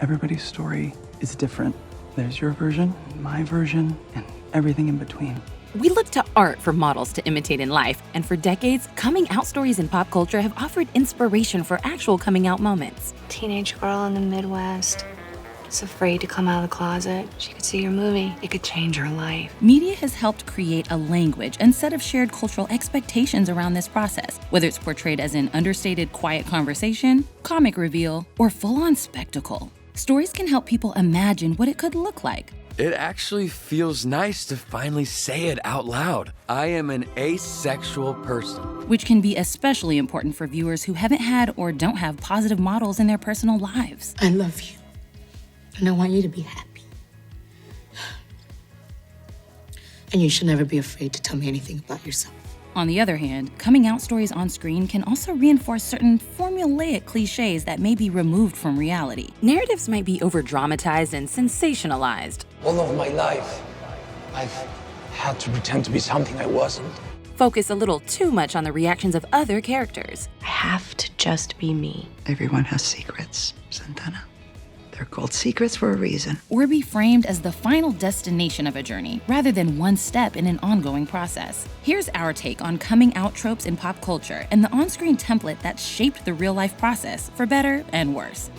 Everybody's story is different. There's your version, my version, and everything in between. We look to art for models to imitate in life, and for decades, coming out stories in pop culture have offered inspiration for actual coming out moments. Teenage girl in the Midwest is afraid to come out of the closet. She could see your movie. It could change her life. Media has helped create a language and set of shared cultural expectations around this process, whether it's portrayed as an understated, quiet conversation, comic reveal, or full-on spectacle. Stories can help people imagine what it could look like. It actually feels nice to finally say it out loud. I am an asexual person. Which can be especially important for viewers who haven't had or don't have positive models in their personal lives. I love you, and I want you to be happy. And you should never be afraid to tell me anything about yourself. On the other hand, coming out stories on screen can also reinforce certain formulaic cliches that may be removed from reality. Narratives might be over-dramatized and sensationalized. All of my life, I've had to pretend to be something I wasn't. Focus a little too much on the reactions of other characters. I have to just be me. Everyone has secrets, Santana. They're called secrets for a reason. Or be framed as the final destination of a journey, rather than one step in an ongoing process. Here's our take on coming out tropes in pop culture and the on-screen template that shaped the real-life process, for better and worse.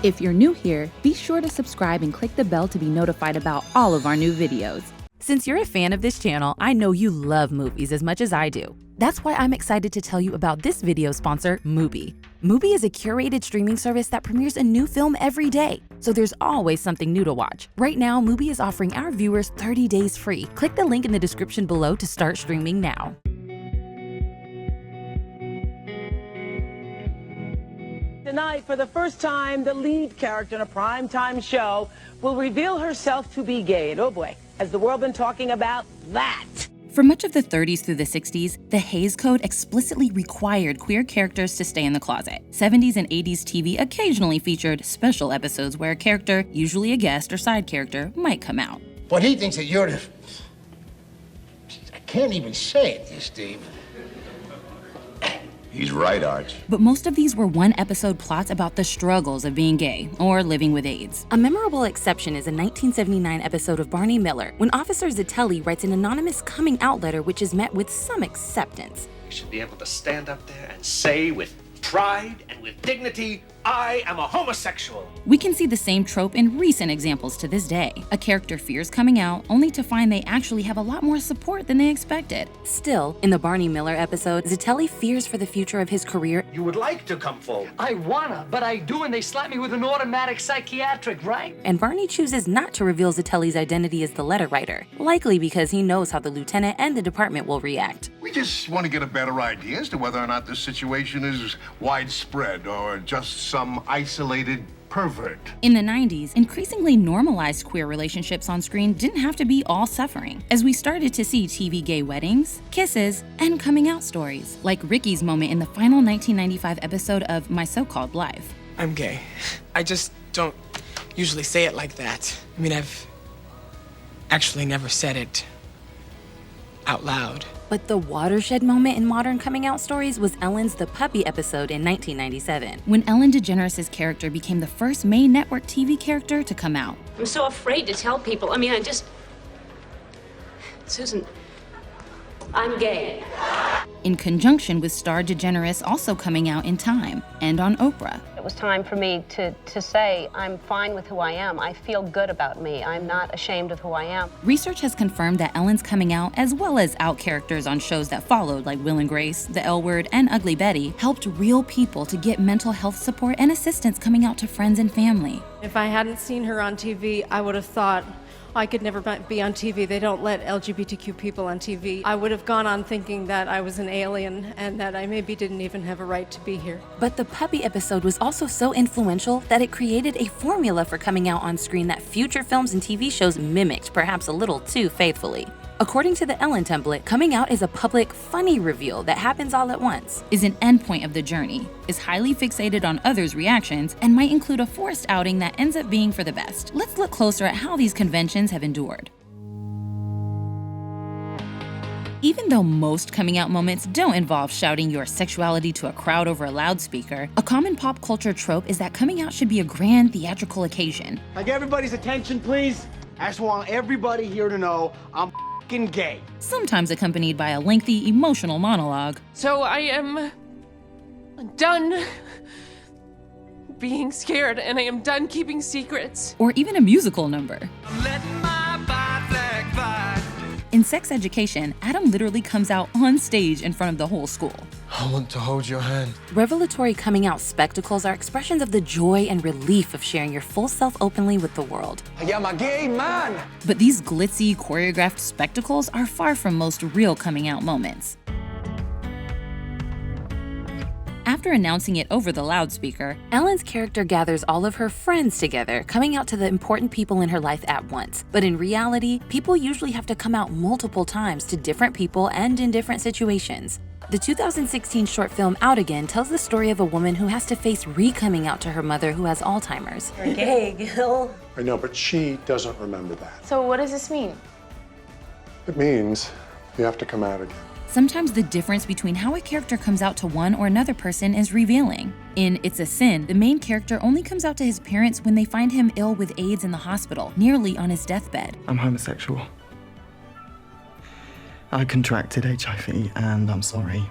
If you're new here, be sure to subscribe and click the bell to be notified about all of our new videos. Since you're a fan of this channel, I know you love movies as much as I do. That's why I'm excited to tell you about this video sponsor, Mubi. Mubi is a curated streaming service that premieres a new film every day, so there's always something new to watch. Right now, Mubi is offering our viewers 30 days free. Click the link in the description below to start streaming now. Tonight, for the first time, the lead character in a primetime show will reveal herself to be gay. And oh boy, has the world been talking about that? For much of the 30s through the 60s, the Hays Code explicitly required queer characters to stay in the closet. 70s and 80s TV occasionally featured special episodes where a character, usually a guest or side character, might come out. But he thinks that you're the... I can't even say it, Steve. He's right, Arch. But most of these were one-episode plots about the struggles of being gay or living with AIDS. A memorable exception is a 1979 episode of Barney Miller, when Officer Zitelli writes an anonymous coming-out letter which is met with some acceptance. You should be able to stand up there and say with pride and with dignity, I am a homosexual. We can see the same trope in recent examples to this day. A character fears coming out, only to find they actually have a lot more support than they expected. Still, in the Barney Miller episode, Zitelli fears for the future of his career. You would like to come forward. I wanna, but I do, and they slap me with an automatic psychiatric, right? And Barney chooses not to reveal Zitelli's identity as the letter writer, likely because he knows how the lieutenant and the department will react. We just want to get a better idea as to whether or not this situation is widespread or just some isolated pervert. In the 90s, increasingly normalized queer relationships on screen didn't have to be all suffering, as we started to see TV gay weddings, kisses, and coming out stories, like Ricky's moment in the final 1995 episode of My So-Called Life. I'm gay. I just don't usually say it like that. I mean, I've actually never said it out loud. But the watershed moment in modern coming out stories was Ellen's The Puppy episode in 1997, when Ellen DeGeneres' character became the first main network TV character to come out. I'm so afraid to tell people. I mean, Susan, I'm gay. In conjunction with star DeGeneres also coming out in Time and on Oprah. It was time for me to say, I'm fine with who I am. I feel good about me. I'm not ashamed of who I am. Research has confirmed that Ellen's coming out, as well as out characters on shows that followed like Will and Grace, The L Word, and Ugly Betty, helped real people to get mental health support and assistance coming out to friends and family. If I hadn't seen her on TV, I would have thought, I could never be on TV. They don't let LGBTQ people on TV. I would have gone on thinking that I was an alien and that I maybe didn't even have a right to be here. But the Puppy episode was also so influential that it created a formula for coming out on screen that future films and TV shows mimicked, perhaps a little too faithfully. According to the Ellen template, coming out is a public, funny reveal that happens all at once, is an endpoint of the journey, is highly fixated on others' reactions, and might include a forced outing that ends up being for the best. Let's look closer at how these conventions have endured. Even though most coming out moments don't involve shouting your sexuality to a crowd over a loudspeaker, a common pop culture trope is that coming out should be a grand theatrical occasion. Like, everybody's attention, please. I just want everybody here to know I'm f***ing gay. Sometimes accompanied by a lengthy, emotional monologue. So I am done being scared, and I am done keeping secrets. Or even a musical number. In Sex Education, Adam literally comes out on stage in front of the whole school. I want to hold your hand. Revelatory coming out spectacles are expressions of the joy and relief of sharing your full self openly with the world. I am a gay man. But these glitzy, choreographed spectacles are far from most real coming out moments. After announcing it over the loudspeaker, Ellen's character gathers all of her friends together, coming out to the important people in her life at once. But in reality, people usually have to come out multiple times to different people and in different situations. The 2016 short film Out Again tells the story of a woman who has to face re-coming out to her mother who has Alzheimer's. You're gay, Gil. I know, but she doesn't remember that. So what does this mean? It means you have to come out again. Sometimes the difference between how a character comes out to one or another person is revealing. In It's a Sin, the main character only comes out to his parents when they find him ill with AIDS in the hospital, nearly on his deathbed. I'm homosexual. I contracted HIV and I'm sorry,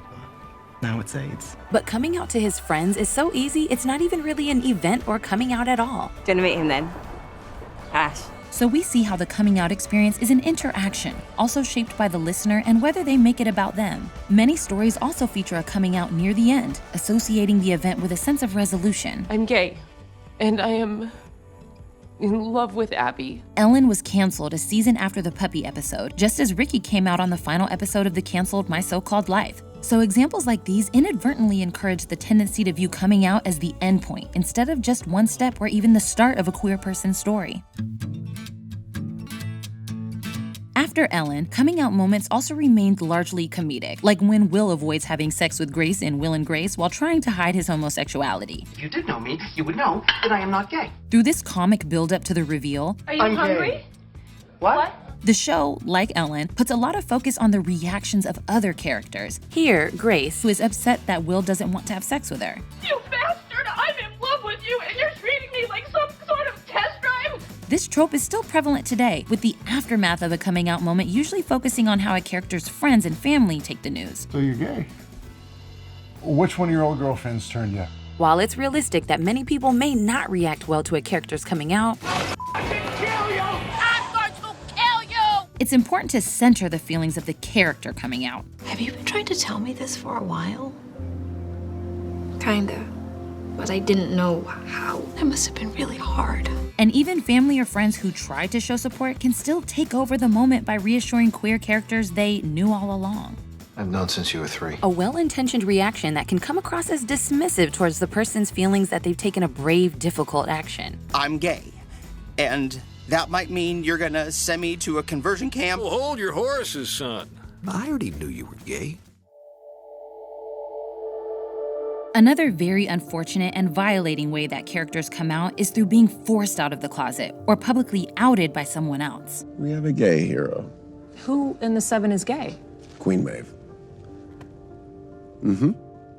but now it's AIDS. But coming out to his friends is so easy, it's not even really an event or coming out at all. Do you want to meet him then? Ash. So we see how the coming out experience is an interaction, also shaped by the listener and whether they make it about them. Many stories also feature a coming out near the end, associating the event with a sense of resolution. I'm gay, and I am in love with Abby. Ellen was canceled a season after the puppy episode, just as Ricky came out on the final episode of the canceled My So-Called Life. So examples like these inadvertently encourage the tendency to view coming out as the end point, instead of just one step or even the start of a queer person's story. After Ellen, coming out moments also remained largely comedic, like when Will avoids having sex with Grace in Will and Grace while trying to hide his homosexuality. If you did know me, you would know that I am not gay. Through this comic build-up to the reveal, Are you hungry? Gay. What? the show, like Ellen, puts a lot of focus on the reactions of other characters. Here, Grace, who is upset that Will doesn't want to have sex with her. You bastard! I'm in love with you and you're treating me like some sort of test drive! This trope is still prevalent today, with the aftermath of a coming out moment usually focusing on how a character's friends and family take the news. So you're gay? Which one of your old girlfriends turned you? While it's realistic that many people may not react well to a character's coming out, it's important to center the feelings of the character coming out. Have you been trying to tell me this for a while? Kinda. But I didn't know how. That must have been really hard. And even family or friends who try to show support can still take over the moment by reassuring queer characters they knew all along. I've known since you were 3. A well-intentioned reaction that can come across as dismissive towards the person's feelings that they've taken a brave, difficult action. I'm gay, and that might mean you're gonna send me to a conversion camp. Well, hold your horses, son. I already knew you were gay. Another very unfortunate and violating way that characters come out is through being forced out of the closet or publicly outed by someone else. We have a gay hero. Who in the 7 is gay? Queen Maeve.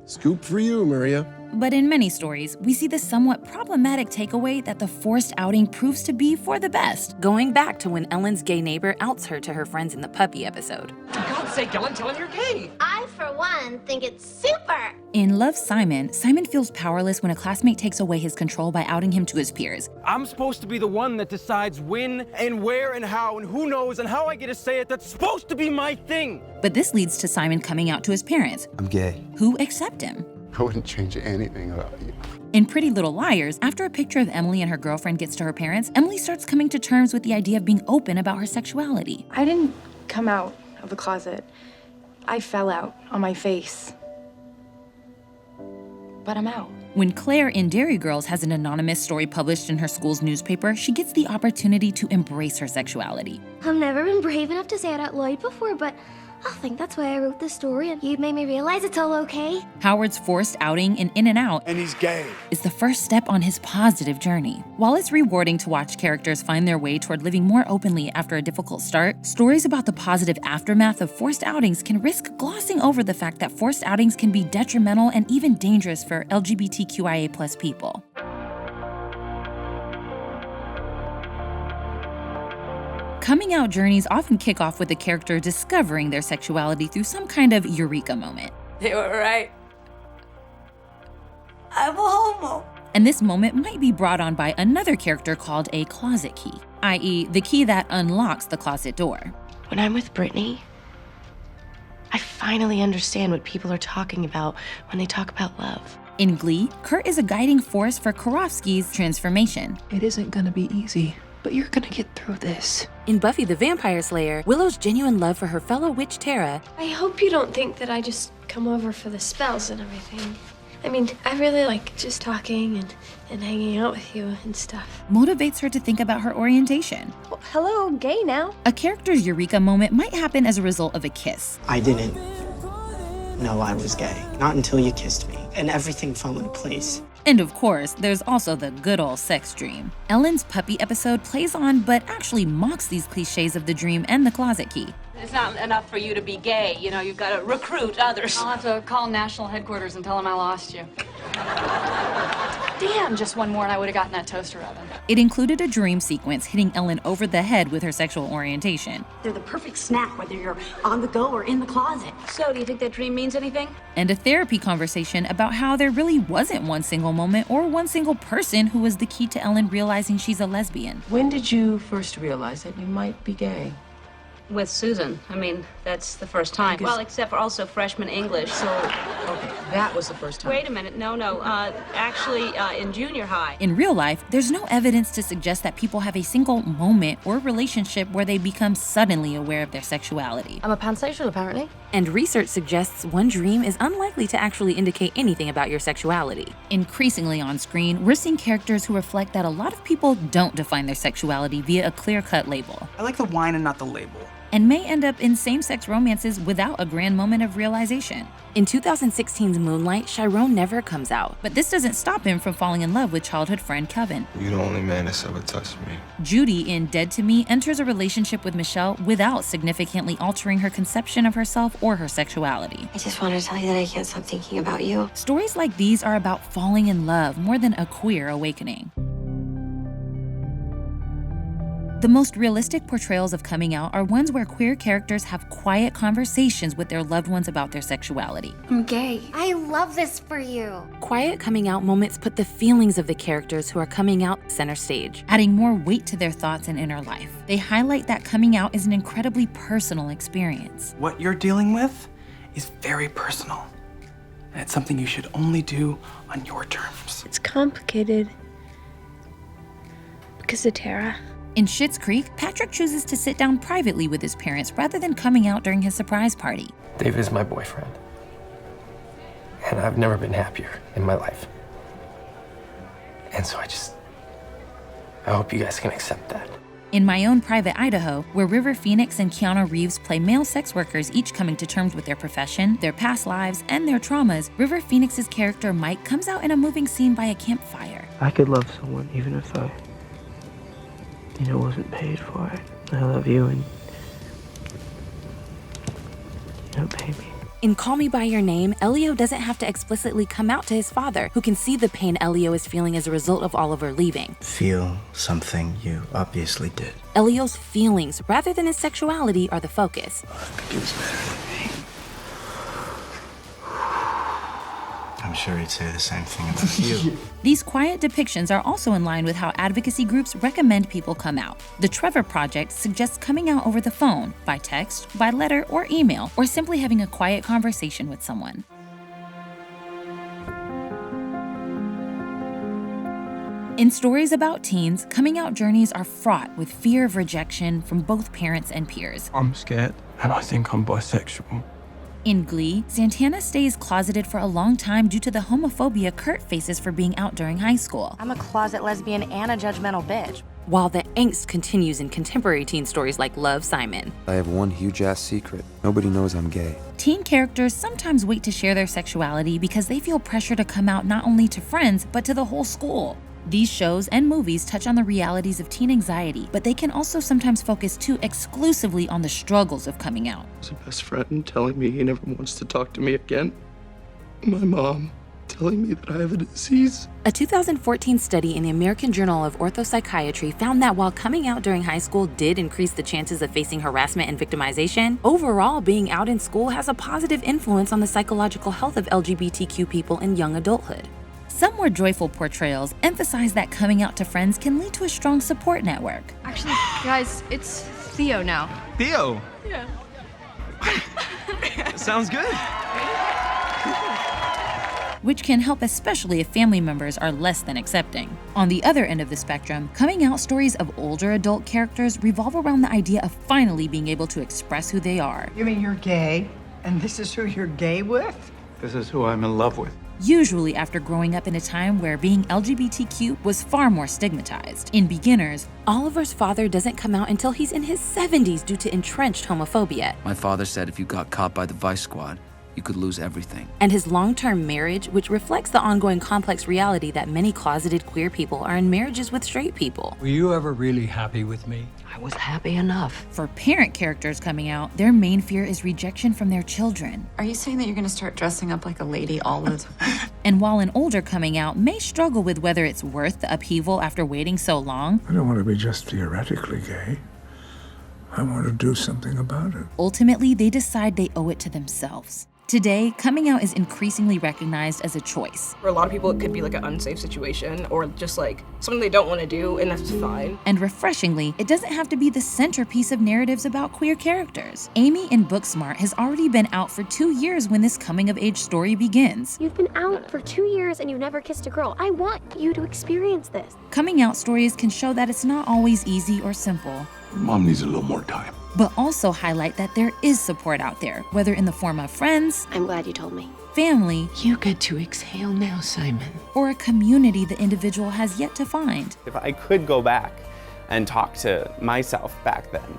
Scoop for you, Maria. But in many stories, we see the somewhat problematic takeaway that the forced outing proves to be for the best, going back to when Ellen's gay neighbor outs her to her friends in the puppy episode. For God's sake, Ellen, tell him you're gay. I, for one, think it's super. In Love, Simon feels powerless when a classmate takes away his control by outing him to his peers. I'm supposed to be the one that decides when and where and how and who knows and how I get to say it. That's supposed to be my thing. But this leads to Simon coming out to his parents, I'm gay, who accept him. I wouldn't change anything about you. In Pretty Little Liars, after a picture of Emily and her girlfriend gets to her parents, Emily starts coming to terms with the idea of being open about her sexuality. I didn't come out of the closet. I fell out on my face. But I'm out. When Claire in Dairy Girls has an anonymous story published in her school's newspaper, she gets the opportunity to embrace her sexuality. I've never been brave enough to say it out loud before, but Nothing. That's why I wrote this story, and you made me realize it's all okay. Howard's forced outing in In and Out, And he's gay. is the first step on his positive journey. While it's rewarding to watch characters find their way toward living more openly after a difficult start, stories about the positive aftermath of forced outings can risk glossing over the fact that forced outings can be detrimental and even dangerous for LGBTQIA+ people. Coming out journeys often kick off with the character discovering their sexuality through some kind of Eureka moment. They were right. I'm a homo. And this moment might be brought on by another character called a closet key, i.e. the key that unlocks the closet door. When I'm with Brittany, I finally understand what people are talking about when they talk about love. In Glee, Kurt is a guiding force for Karofsky's transformation. It isn't gonna be easy, but you're gonna get through this. In Buffy the Vampire Slayer, Willow's genuine love for her fellow witch Tara I hope you don't think that I just come over for the spells and everything. I mean, I really like just talking and hanging out with you and stuff. motivates her to think about her orientation. Well, hello, gay now. A character's Eureka moment might happen as a result of a kiss. I didn't know I was gay. Not until you kissed me. And everything fell into place. And of course, there's also the good old sex dream. Ellen's puppy episode plays on but actually mocks these cliches of the dream and the closet key. It's not enough for you to be gay. You know, you've got to recruit others. I'll have to call national headquarters and tell them I lost you. Damn, just one more and I would have gotten that toaster oven. It included a dream sequence hitting Ellen over the head with her sexual orientation. They're the perfect snack, whether you're on the go or in the closet. So, do you think that dream means anything? And a therapy conversation about how there really wasn't one single moment or one single person who was the key to Ellen realizing she's a lesbian. When did you first realize that you might be gay? With Susan. I mean, that's the first time. Because- Well, except for also freshman English. So, okay, that was the first time. Wait a minute. No. Actually, in junior high. In real life, there's no evidence to suggest that people have a single moment or relationship where they become suddenly aware of their sexuality. I'm a pansexual, apparently. And research suggests one dream is unlikely to actually indicate anything about your sexuality. Increasingly on screen, we're seeing characters who reflect that a lot of people don't define their sexuality via a clear-cut label, I like the wine and not the label. and may end up in same-sex romances without a grand moment of realization. In 2016's Moonlight, Chiron never comes out, but this doesn't stop him from falling in love with childhood friend Kevin. You're the only man that's ever touched me. Judy in Dead to Me enters a relationship with Michelle without significantly altering her conception of herself or her sexuality. I just wanted to tell you that I can't stop thinking about you. Stories like these are about falling in love more than a queer awakening. The most realistic portrayals of coming out are ones where queer characters have quiet conversations with their loved ones about their sexuality. I'm gay. I love this for you. Quiet coming out moments put the feelings of the characters who are coming out center stage, adding more weight to their thoughts and inner life. They highlight that coming out is an incredibly personal experience. What you're dealing with is very personal. And it's something you should only do on your terms. It's complicated because of Tara. In Schitt's Creek, Patrick chooses to sit down privately with his parents rather than coming out during his surprise party. Dave is my boyfriend. And I've never been happier in my life. And so I hope you guys can accept that. In My Own Private Idaho, where River Phoenix and Keanu Reeves play male sex workers each coming to terms with their profession, their past lives, and their traumas, River Phoenix's character Mike comes out in a moving scene by a campfire. I could love someone even if I wasn't paid for it. I love you and you don't pay me. In Call Me By Your Name, Elio doesn't have to explicitly come out to his father, who can see the pain Elio is feeling as a result of Oliver leaving. Feel something you obviously did. Elio's feelings, rather than his sexuality, are the focus. He was better than me. I'm sure he'd say the same thing about you. These quiet depictions are also in line with how advocacy groups recommend people come out. The Trevor Project suggests coming out over the phone, by text, by letter, or email, or simply having a quiet conversation with someone. In stories about teens, coming out journeys are fraught with fear of rejection from both parents and peers. I'm scared, and I think I'm bisexual. In Glee, Santana stays closeted for a long time due to the homophobia Kurt faces for being out during high school. I'm a closet lesbian and a judgmental bitch. while the angst continues in contemporary teen stories like Love, Simon. I have one huge-ass secret. Nobody knows I'm gay. Teen characters sometimes wait to share their sexuality because they feel pressure to come out not only to friends, but to the whole school. These shows and movies touch on the realities of teen anxiety, but they can also sometimes focus too exclusively on the struggles of coming out. There's a best friend telling me he never wants to talk to me again. My mom telling me that I have a disease. A 2014 study in the American Journal of Orthopsychiatry found that while coming out during high school did increase the chances of facing harassment and victimization, overall being out in school has a positive influence on the psychological health of LGBTQ people in young adulthood. Some more joyful portrayals emphasize that coming out to friends can lead to a strong support network. Actually, guys, it's Theo now. Theo? Yeah. Sounds good. Which can help especially if family members are less than accepting. On the other end of the spectrum, coming out stories of older adult characters revolve around the idea of finally being able to express who they are. You mean you're gay, and this is who you're gay with? This is who I'm in love with. Usually after growing up in a time where being LGBTQ was far more stigmatized. In Beginners, Oliver's father doesn't come out until he's in his 70s due to entrenched homophobia. My father said if you got caught by the Vice Squad, you could lose everything. And his long-term marriage, which reflects the ongoing complex reality that many closeted queer people are in marriages with straight people. Were you ever really happy with me? I was happy enough. For parent characters coming out, their main fear is rejection from their children. Are you saying that you're gonna start dressing up like a lady all the time? And while an older coming out may struggle with whether it's worth the upheaval after waiting so long, I don't want to be just theoretically gay. I want to do something about it. ultimately they decide they owe it to themselves. Today, coming out is increasingly recognized as a choice. For a lot of people, it could be like an unsafe situation or just like something they don't want to do, and that's fine. And refreshingly, it doesn't have to be the centerpiece of narratives about queer characters. Amy in Booksmart has already been out for 2 years when this coming-of-age story begins. You've been out for 2 years and you've never kissed a girl. I want you to experience this. Coming out stories can show that it's not always easy or simple, Mom needs a little more time. but also highlight that there is support out there, whether in the form of friends, I'm glad you told me. family, You get to exhale now, Simon. or a community the individual has yet to find. If I could go back and talk to myself back then,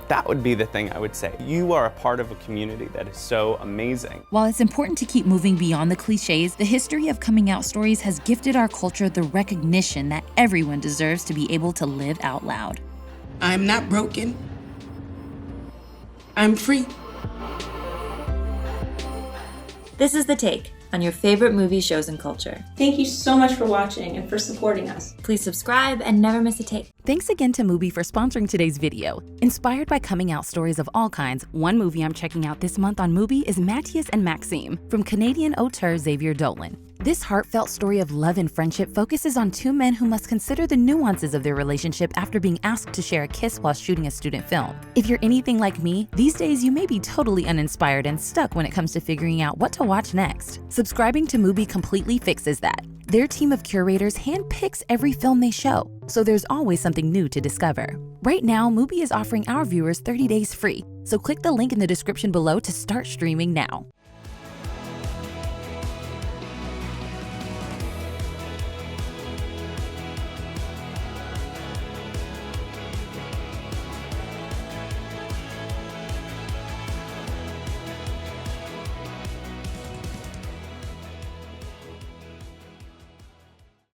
that would be the thing I would say. You are a part of a community that is so amazing. While it's important to keep moving beyond the cliches, the history of coming out stories has gifted our culture the recognition that everyone deserves to be able to live out loud. I'm not broken. I'm free. This is The Take on your favorite movies, shows, and culture. Thank you so much for watching and for supporting us. Please subscribe and never miss a take. Thanks again to Mubi for sponsoring today's video. Inspired by coming out stories of all kinds, one movie I'm checking out this month on Mubi is Matthias and Maxime from Canadian auteur Xavier Dolan. This heartfelt story of love and friendship focuses on two men who must consider the nuances of their relationship after being asked to share a kiss while shooting a student film. If you're anything like me, these days you may be totally uninspired and stuck when it comes to figuring out what to watch next. Subscribing to Mubi completely fixes that. Their team of curators handpicks every film they show, so there's always something new to discover. Right now, Mubi is offering our viewers 30 days free, so click the link in the description below to start streaming now.